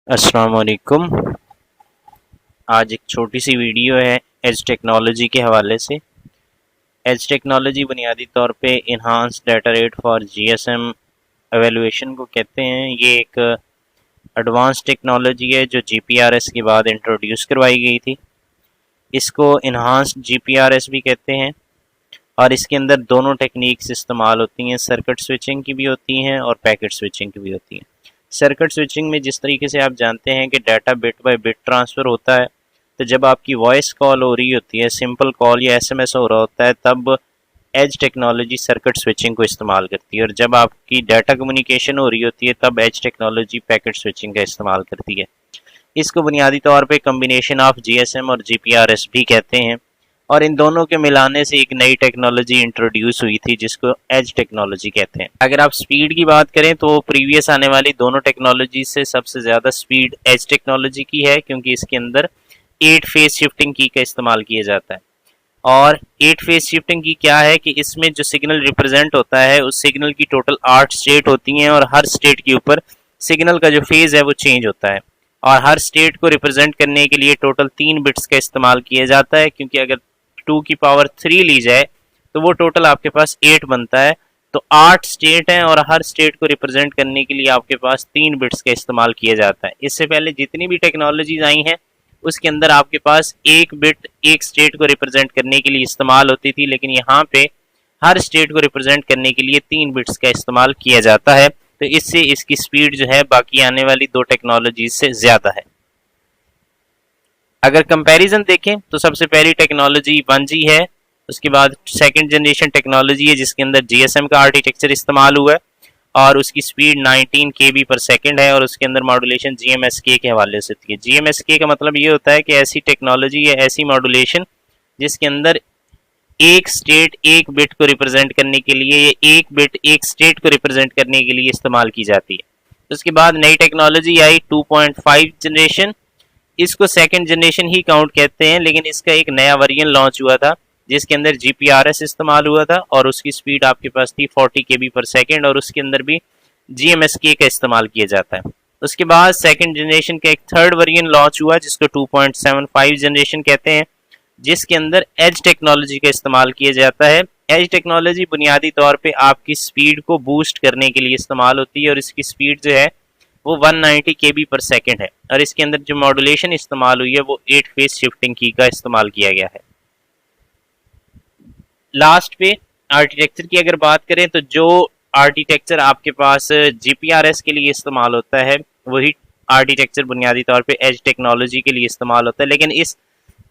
अस्सलाम वालेकुम। आज एक छोटी सी वीडियो है एज टेक्नोलॉजी के हवाले से। एज टेक्नोलॉजी बुनियादी तौर पे enhance data rate for GSM evaluation को कहते हैं। ये एक एडवांस टेक्नोलॉजी है जो जीपीआरएस के बाद इंट्रोड्यूस करवाई गई थी। इसको इन्हांस्ड जीपीआरएस भी कहते हैं और इसके अंदर दोनों टेक्निक्स इस्तेमाल होती हैं, सर्किट स्विचिंग की भी होती हैं और पैकेट स्विचिंग की भी होती हैं। सर्किट स्विचिंग में जिस तरीके से आप जानते हैं कि data bit by bit transfer होता है, तो जब आपकी वॉइस कॉल हो रही होती है, सिंपल कॉल या एसएमएस हो रहा होता है, तब एज टेक्नोलॉजी सर्किट स्विचिंग को इस्तेमाल करती है, और जब आपकी डाटा कम्युनिकेशन हो रही होती है तब एज टेक्नोलॉजी पैकेट स्विचिंग का इस्तेमाल करती है। इसको बुनियादी तौर पे कम्बिनेशन ऑफ जीएसएम और जीपीआरएस भी कहते हैं, और इन दोनों के मिलाने से एक नई टेक्नोलॉजी इंट्रोड्यूस हुई थी जिसको एज टेक्नोलॉजी कहते हैं। अगर आप स्पीड की बात करें तो प्रीवियस आने वाली दोनों टेक्नोलॉजी से सबसे ज़्यादा स्पीड एज टेक्नोलॉजी की है, क्योंकि इसके अंदर 8 फेज शिफ्टिंग की का इस्तेमाल किया जाता है। और 8 फेज शिफ्टिंग की क्या है कि इसमें जो सिग्नल रिप्रेजेंट होता है उस सिग्नल की टोटल 8 स्टेट होती हैं, और हर स्टेट के ऊपर सिग्नल का जो फेज है वो चेंज होता है, और हर स्टेट को रिप्रेजेंट करने के लिए टोटल 3 बिट्स का इस्तेमाल किया जाता है, क्योंकि अगर 2 की पावर 3 ली जाए तो वो टोटल आपके पास 8 बनता है। तो 8 स्टेट हैं और हर स्टेट को रिप्रेजेंट करने के लिए आपके पास 3 बिट्स का इस्तेमाल किया जाता है। इससे पहले जितनी भी टेक्नोलॉजीज आई हैं उसके अंदर आपके पास एक बिट एक स्टेट को रिप्रेजेंट करने के लिए इस्तेमाल होती थी, लेकिन यहाँ पे हर स्टेट को रिप्रेजेंट करने के लिए 3 बिट्स का इस्तेमाल किया जाता है। तो इससे इसकी स्पीड जो है बाकी आने वाली दो टेक्नोलॉजीज से ज़्यादा है। अगर कंपैरिजन देखें तो सबसे पहली टेक्नोलॉजी 1G है, उसके बाद सेकंड जनरेशन टेक्नोलॉजी है जिसके अंदर जीएसएम का आर्किटेक्चर इस्तेमाल हुआ है, और उसकी स्पीड 19 KB पर सेकंड है, और उसके अंदर मॉड्यूलेशन GMSK के हवाले से होती है। GMSK का मतलब ये होता है कि ऐसी टेक्नोलॉजी या ऐसी मॉड्यूलेशन जिसके अंदर एक स्टेट एक बिट को रिप्रेजेंट करने के लिए या एक बिट एक स्टेट को रिप्रेजेंट करने के लिए इस्तेमाल की जाती है। उसके बाद नई टेक्नोलॉजी आई 2.5 जनरेशन। इसको सेकंड जनरेशन ही काउंट कहते हैं, लेकिन इसका एक नया वर्जन लॉन्च हुआ था जिसके अंदर जीपीआरएस इस्तेमाल हुआ था, और उसकी स्पीड आपके पास थी 40 KB पर सेकंड, और उसके अंदर भी GMSK का इस्तेमाल किया जाता है। उसके बाद सेकंड जनरेशन का एक थर्ड वर्जन लॉन्च हुआ जिसको 2.75 जनरेशन कहते हैं, जिसके अंदर एज टेक्नोलॉजी का इस्तेमाल किया जाता है। एज टेक्नोलॉजी बुनियादी तौर पे आपकी स्पीड को बूस्ट करने के लिए इस्तेमाल होती है, और इसकी स्पीड जो है वो 190 KB पर सेकंड है, और इसके अंदर जो मॉड्यूलेशन इस्तेमाल हुई है वो 8 फेज शिफ्टिंग की का इस्तेमाल किया गया है। लास्ट पे आर्किटेक्चर की अगर बात करें तो जो आर्किटेक्चर आपके पास जीपीआरएस के लिए इस्तेमाल होता है वही आर्किटेक्चर बुनियादी तौर पे एज टेक्नोलॉजी के लिए इस्तेमाल होता है, लेकिन इस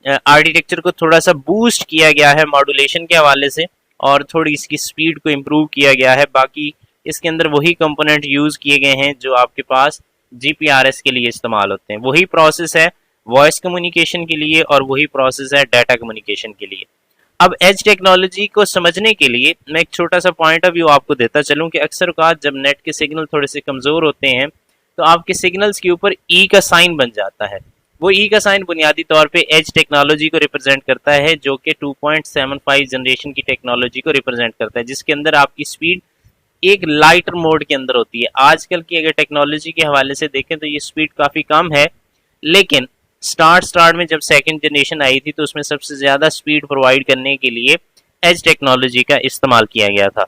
आर्किटेक्चर को थोड़ा सा बूस्ट किया गया है मॉड्यूलेशन के हवाले से, और थोड़ी इसकी स्पीड को इम्प्रूव किया गया है। बाकी इसके अंदर वही कंपोनेंट यूज किए गए हैं जो आपके पास जीपीआरएस के लिए इस्तेमाल होते हैं। वही प्रोसेस है वॉइस कम्युनिकेशन के लिए, और वही प्रोसेस है डाटा कम्युनिकेशन के लिए। अब एज टेक्नोलॉजी को समझने के लिए मैं एक छोटा सा पॉइंट ऑफ व्यू आपको देता चलूं कि अक्सर औक़ात जब नेट के सिग्नल थोड़े से कमज़ोर होते हैं तो आपके सिग्नल्स के ऊपर ई का साइन बन जाता है। वो ई का साइन बुनियादी तौर पे एज टेक्नोलॉजी को रिप्रेजेंट करता है, जो कि 2.75 जनरेशन की टेक्नोलॉजी को रिप्रेजेंट करता है, जिसके अंदर आपकी स्पीड एक लाइटर मोड के अंदर होती है। आजकल की अगर टेक्नोलॉजी के हवाले से देखें तो ये स्पीड काफ़ी कम है, लेकिन स्टार्ट में जब सेकंड जनरेशन आई थी तो उसमें सबसे ज़्यादा स्पीड प्रोवाइड करने के लिए एज टेक्नोलॉजी का इस्तेमाल किया गया था।